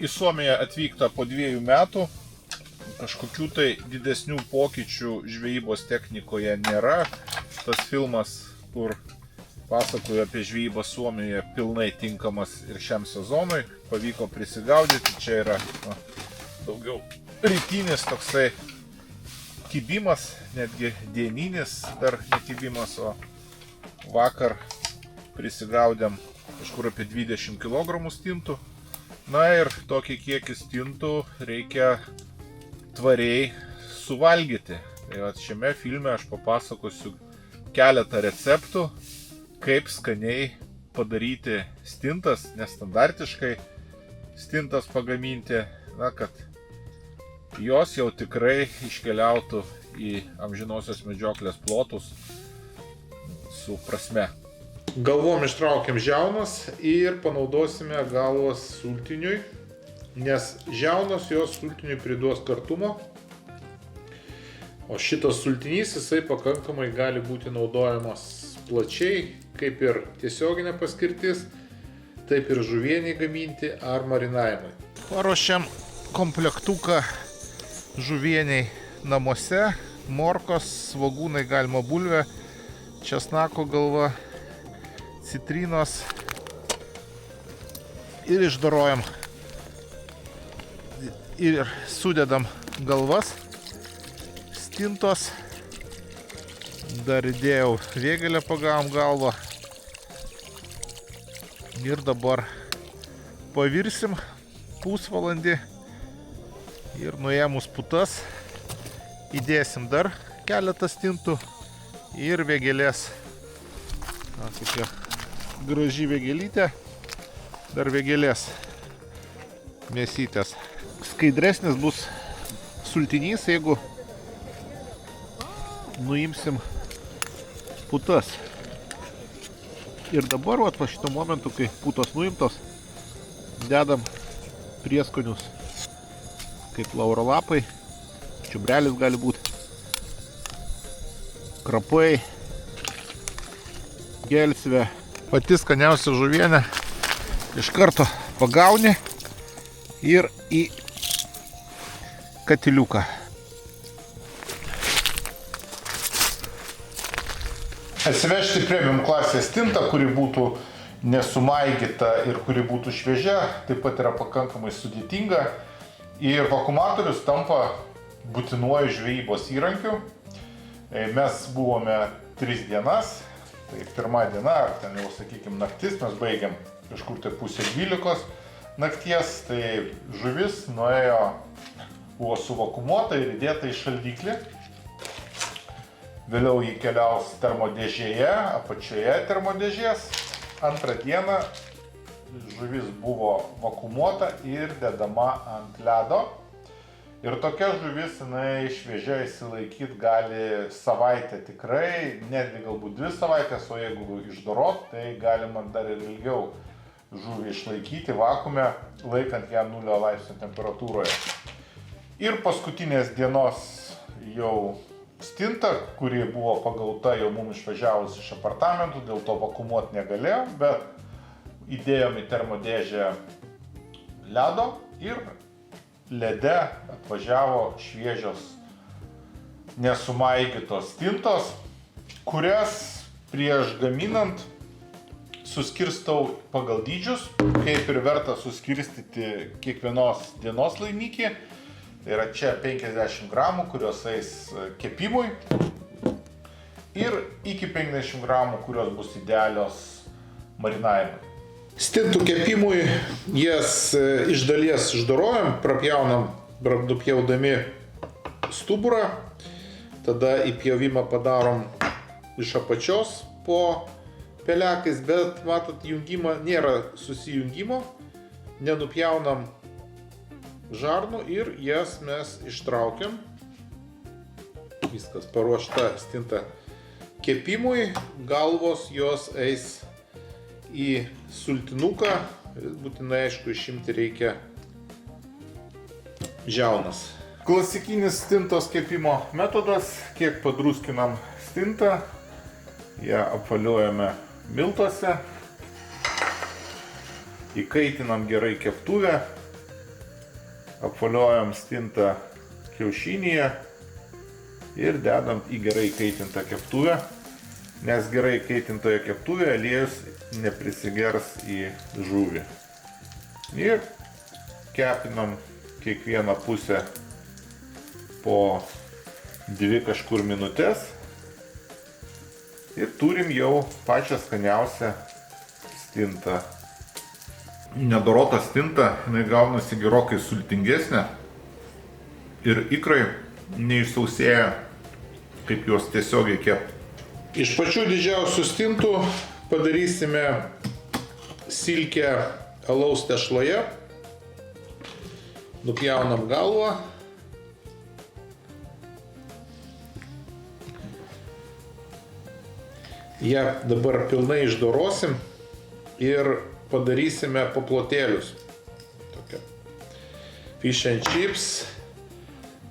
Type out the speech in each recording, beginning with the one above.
į Suomiją atvykta po 2 metų. Kažkokių tai didesnių pokyčių žvejybos technikoje nėra. Tas filmas, kur pasakoju apie žvejybą Suomijoje, pilnai tinkamas ir šiam sezonui. Pavyko prisigaudyti. Čia yra daugiau rytinis toksai kibimas, netgi dieninis dar nekibimas, o vakar prisigaudėm kažkur apie 20 kg stintų. Na ir tokį kiekį stintų reikia tvariai suvalgyti. Tai vat šiame filme aš papasakosiu keletą receptų, kaip skaniai padaryti stintas, nestandartiškai stintas pagaminti, na, kad jos jau tikrai iškeliautų į amžinosios medžioklės plotus su prasme. Galvom ištraukiam žiaunas ir panaudosime galvos sultiniui, nes žiaunos jos sultiniui priduos kartumo, o šitas sultinys jisai pakankamai gali būti naudojamas plačiai, kaip ir tiesioginė paskirtis, taip ir žuvieniai gaminti ar marinavimui. Paruošiam komplektuką žuvieniai namuose, morkos, svogūnai, galima bulvė, česnako galva, citrinos ir išdorojam ir sudedam galvas stintos. Dar įdėjau vėgėlę, pagavom galvą ir dabar pavirsim pusvalandį ir nuėmus putas įdėsim dar keletą stintų ir vėgėlės. Na, tokia graži vėgėlytė, dar vėgėlės mėsytės. Skaidresnis bus sultinys, jeigu nuimsim putas. Ir dabar, vat, va šito momentu, kai putos nuimtos, dedam prieskonius, kaip lauro lapai, čiubrelis gali būti, krapai, gelsvė. Pati skaniausia žuvienė iš karto pagauni ir į katiliuką. Atsivežti premium klasės stintą, kuri būtų nesumaigyta ir kuri būtų šviežia, taip pat yra pakankamai sudėtinga. Ir vakuumatorius tampa būtinuoju žvejybos įrankiu. Mes buvome 3 dienas, tai pirma diena, ar ten jau, sakykime, naktis, mes baigiam kažkur tai 11:30 nakties, tai žuvis nuėjo, buvo suvakuumuota ir įdėta į šaldiklį. Vėliau jį keliaus termodėžėje, apačioje termodėžės. Antrą dieną žuvis buvo vakuumuota ir dedama ant ledo. Ir tokia žuvis, jinai šviežia išsilaikyti gali savaitę tikrai, netgi galbūt 2 savaitės, o jeigu išdorot, tai galima dar ir ilgiau žuvį išlaikyti vakuume, laikant ją 0 laipsnių temperatūroje. Ir paskutinės dienos jau stinta, kuri buvo pagauta jau mums išvažiavus iš apartamentų, dėl to vakuumuoti negalėjo, bet įdėjom į termodėžę ledo ir lede atvažiavo šviežios nesumaigytos stintos, kurias prieš gaminant suskirstau pagal dydžius, kaip ir verta suskirstyti kiekvienos dienos laimikį. Tai yra čia 50 gramų, kurios eis kepimui, ir iki 50 gramų, kurios bus idealios marinavimui. Stintų kepimui jas iš dalies išdorojam, prapjaunam, nupjaudami stuburą, tada įpjovimą padarom iš apačios po pelekais, bet matot, jungimą nėra susijungimo, nenupjaunam žarnų ir jas mes ištraukiam. Viskas paruošta stinta kepimui, galvos jos eis į sultinuką, būtinai aišku išimti reikia žiaunas. Klasikinis stintos kepimo metodas, kiek padruskinam stintą, ją apvaliuojame miltuose, įkaitinam gerai keptuvę, apvaliojam stintą kiaušinyje ir dedam į gerai kaitintą keptuvę, nes gerai kaitintoje keptuvėje aliejus neprisigers į žuvį. Ir kepinam kiekvieną pusę po 2 kažkur minutės ir turim jau pačią skaniausią stintą. Nedorota stinta, jinai gaunasi gerokai sultingesnė ir ikrai neišsausėja, kaip juos tiesiogiai kepti. Iš pačių didžiausių stintų padarysime silkę alaus tešloje. Nupjaunam galvą. Ją dabar pilnai išdorosim ir padarysime paplotėlius. Tokia fish and chips,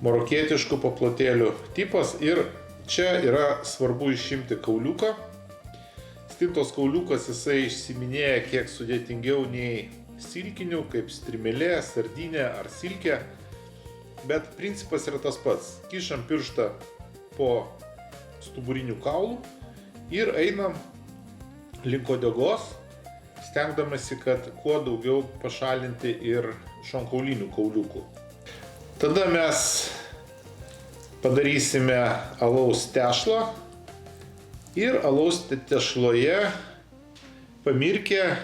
marokietiškų paplotėlių tipas ir čia yra svarbu išimti kauliuką. Stintos kauliukas jisai išsiminėja kiek sudėtingiau nei silkinių, kaip strimelė, sardinė ar silkė, bet principas yra tas pats. Kišam pirštą po stuburinių kaulų ir einam link uodegos, stengdamasi, kad kuo daugiau pašalinti ir šonkaulinių kauliukų. Tada mes padarysime alaus tešlą ir alaus tešloje pamirkę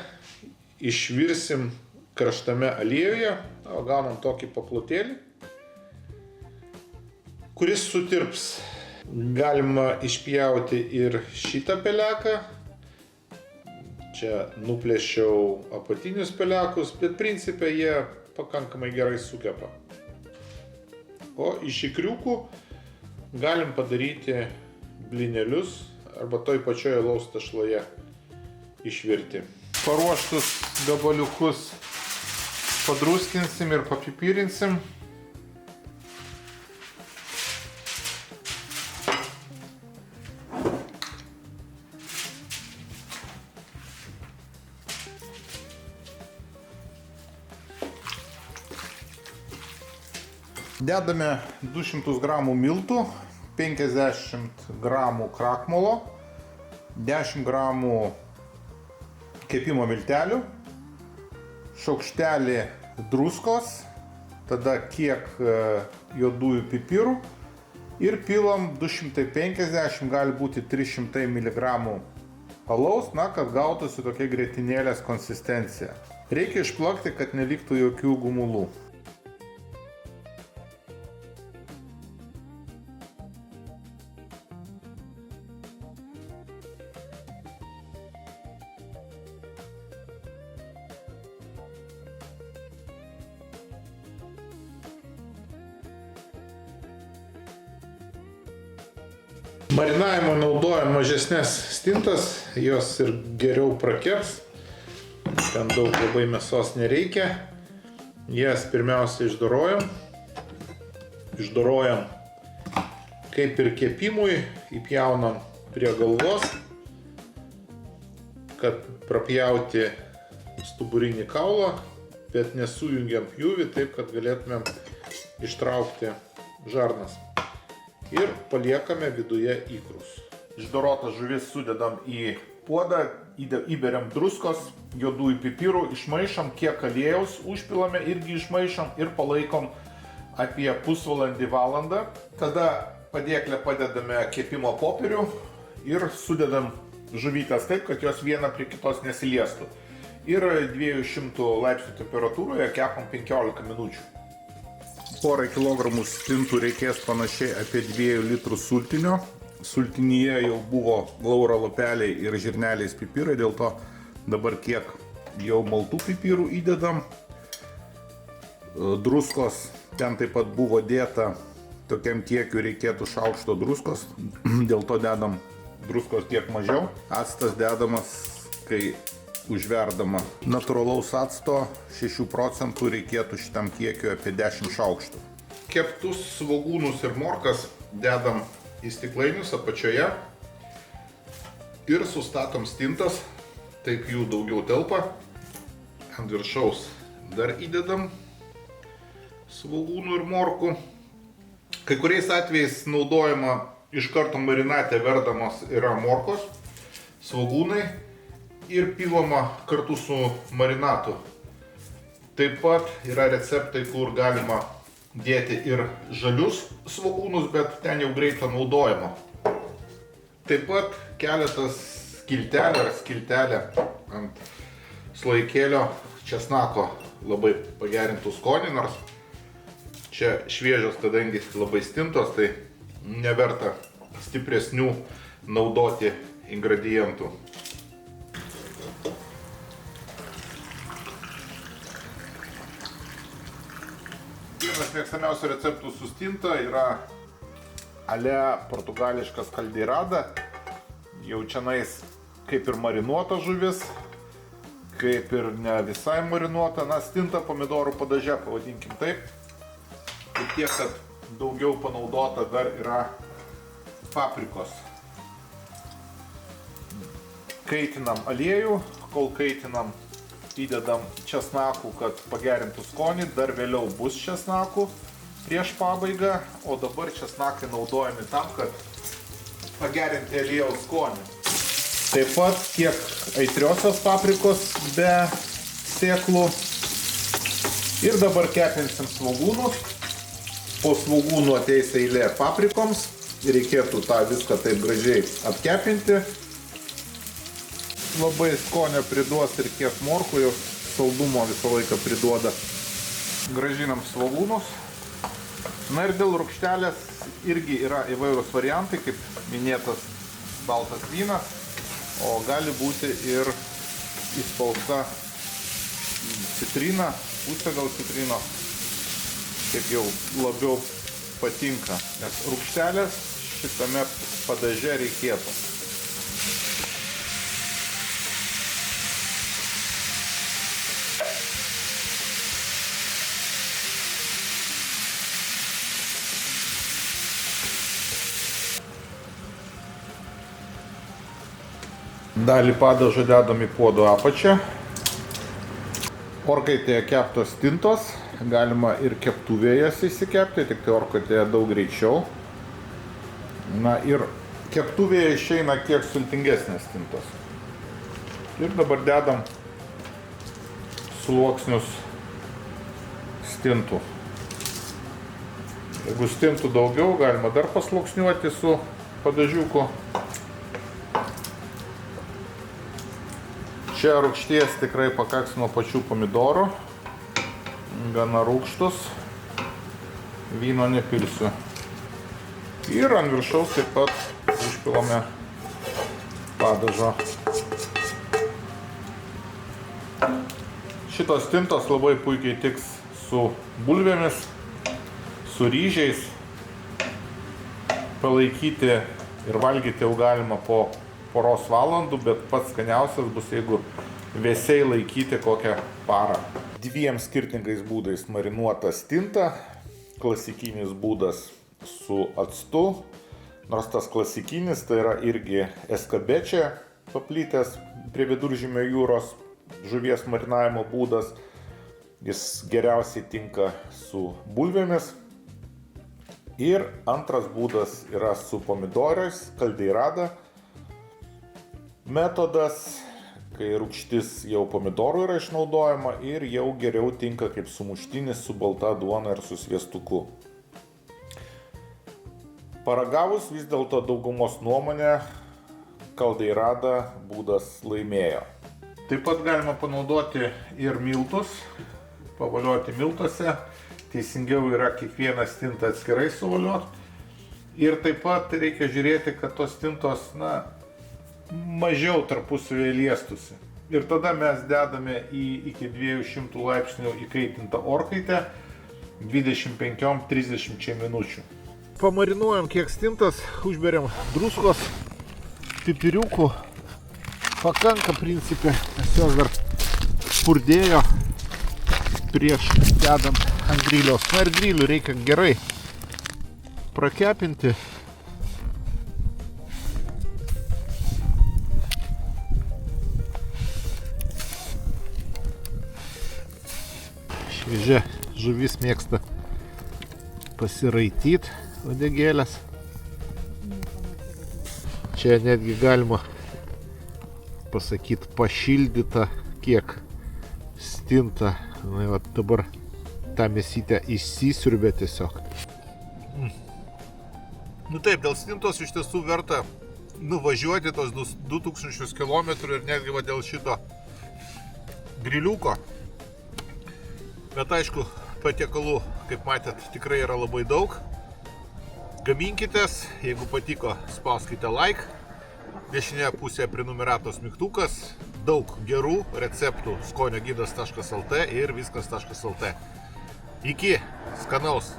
išvirsim karštame aliejuje, gaunam tokį paplotėlį, kuris sutirps. Galima išpjauti ir šitą peleką. Čia nuplėšiau apatinius pelekus, bet principe jie pakankamai gerai sukepa. O iš ikriukų galim padaryti blinelius arba toj pačioj alaus tešloje išvirti. Paruoštus gabaliukus padruskinsim ir papipirinsim. Dedame 200 gramų miltų, 50 gramų krakmolo, 10 gramų kepimo miltelių, šaukštelį druskos, tada kiek juodųjų pipirų ir pilam 250, gali būti 300 mg alaus, kad gautųsi tokia grietinėlės konsistencija. Reikia išplakti, kad neliktų jokių gumulų. Marinavimo naudojam mažesnės stintas, jos ir geriau prakeps, ten daug labai mėsos nereikia. Jas pirmiausia išdorojam. Išdorojam kaip ir kepimui, įpjaunam prie galvos, kad prapjauti stuburinį kaulą, bet nesujungiam pjūvį taip, kad galėtumėm ištraukti žarnas. Ir paliekame viduje ikrus. Išdorotas žuvis sudedam į puodą, įberiam druskos, juodųjų pipirų, išmaišom kiek aliejaus, užpilame irgi išmaišom ir palaikom apie pusvalandį valandą. Tada padėklę padedame kepimo popierių ir sudedam žuvytės taip, kad jos viena prie kitos nesiliestų. Ir 200 laipsnių temperatūroje kepam 15 minučių. Porą kilogramų stintų reikės panašiai apie 2 litrų sultinio. Sultinyje jau buvo lauro lapeliai ir žirneliais pipirai, dėl to dabar kiek jau maltų pipirų įdedam. Druskos ten taip pat buvo dėta, tokiam kiekiu reikėtų šaukšto druskos, dėl to dedam druskos kiek mažiau. Actas dedamas, kai užverdama. Natūralaus acto 6 procentų reikėtų šitam kiekiu apie 10 šaukštų. Keptus svogūnus ir morkas dedam į stiklainius apačioje ir sustatom stintas, taip jų daugiau telpa. Ant viršaus dar įdedam, svogūnų ir morkų. Kai kuriais atvejais naudojama iš karto marinate verdamos yra morkos, svogūnai ir pilama kartu su marinatu. Taip pat yra receptai, kur galima dėti ir žalius svogūnus, bet ten jau greito naudojimo. Taip pat keletas skiltelė ant slaikėlio česnako labai pagerintų skonį, nors čia šviežios, kadangi labai stintos, tai neverta stipresnių naudoti ingredientų. Vienas mėgstamiausių receptų su stinta yra ale portugališkas kaldeirada. Jau čianais kaip ir marinuota žuvis, kaip ir ne visai marinuota. Na, stinta pomidorų padaže, pavadinkim taip. Ir tiek, kad daugiau panaudota dar yra paprikos. Kaitinam aliejų, kol kaitinam įdedam česnakų, kad pagerintų skonį, dar vėliau bus česnakų prieš pabaigą, o dabar česnakai naudojami tam, kad pagerinti aliejaus skonį. Taip pat kiek aitriosios paprikos be sėklų. Ir dabar kepinsim svogūnus. Po svogūnų ateis eilė paprikoms. Reikėtų tą viską taip gražiai apkepinti. Labai skonio priduos ir kiek morkų, jau saldumo visą laiką priduoda. Gražinam svogūnus. Na ir dėl rūgštelės irgi yra įvairūs variantai, kaip minėtas baltas vynas, o gali būti ir įspausta citrina, pusė gal citrino, kaip jau labiau patinka, nes rūgštelės šitame padaže reikėtų. Dalį padažo dedam į puodo apačią. Orkaitėje keptos stintos, galima ir keptuvėje jas įsikepti, tik tai orkaitėje daug greičiau. Na ir keptuvėje išeina kiek sultingesnės stintos. Ir dabar dedam sluoksnius stintų. Jeigu stintų daugiau, galima dar pasluoksniuoti su padažiuku. Čia rūgšties tikrai pakaks nuo pačių pomidorų, gana rūgštus, vyno nepilsiu. Ir ant viršaus taip pat užpilame padažo. Šitos stintos labai puikiai tiks su bulvėmis, su ryžiais. Palaikyti ir valgyti jau galima po poros valandų, bet pats skaniausias bus, jeigu vėsiai laikyti kokią parą. Dviem skirtingais būdais marinuota stinta. Klasikinis būdas su actu, nors tas klasikinis tai yra irgi eskabečė paplitęs prie Viduržemio jūros žuvies marinavimo būdas. Jis geriausiai tinka su bulvėmis. Ir antras būdas yra su pomidorais, kaldeirada metodas, kai rūgštis jau pomidorų yra išnaudojama ir jau geriau tinka kaip sumuštinis su balta duona ir su sviestuku. Paragavus vis dėlto daugumos nuomonė, kaldeirada būdas laimėjo. Taip pat galima panaudoti ir miltus, pavolioti miltuose. Teisingiau yra kiekvieną stintą atskirai suvolioti. Ir taip pat reikia žiūrėti, kad tos stintos, mažiau tarpusavėje liestusi. Ir tada mes dedame iki 200 laipsnių įkaitintą orkaitę 25-30 minučių. Pamarinuojam kiek stintas, užberiam druskos, pipiriukų. Pakanka principė, nes jos dar spurdėjo prieš dedant ant griliaus. Na ir grilių reikia gerai prakepinti. Šviežia žuvis mėgsta pasiraityt uodegėlės. Čia netgi galima pasakyti pašildyta kiek stinta. Na, va, dabar tą mėsytę įsisiurbė tiesiog. Nu taip, dėl stintos iš tiesų verta nuvažiuoti tos 2000 km ir netgi va dėl šito griliuko. Bet aišku, patiekalų, kaip matėt, tikrai yra labai daug. Gaminkitės, jeigu patiko, spauskite like. Dešinėje pusėje prenumeratos mygtukas. Daug gerų receptų skoniogidas.lt ir viskas.lt. Iki skanaus!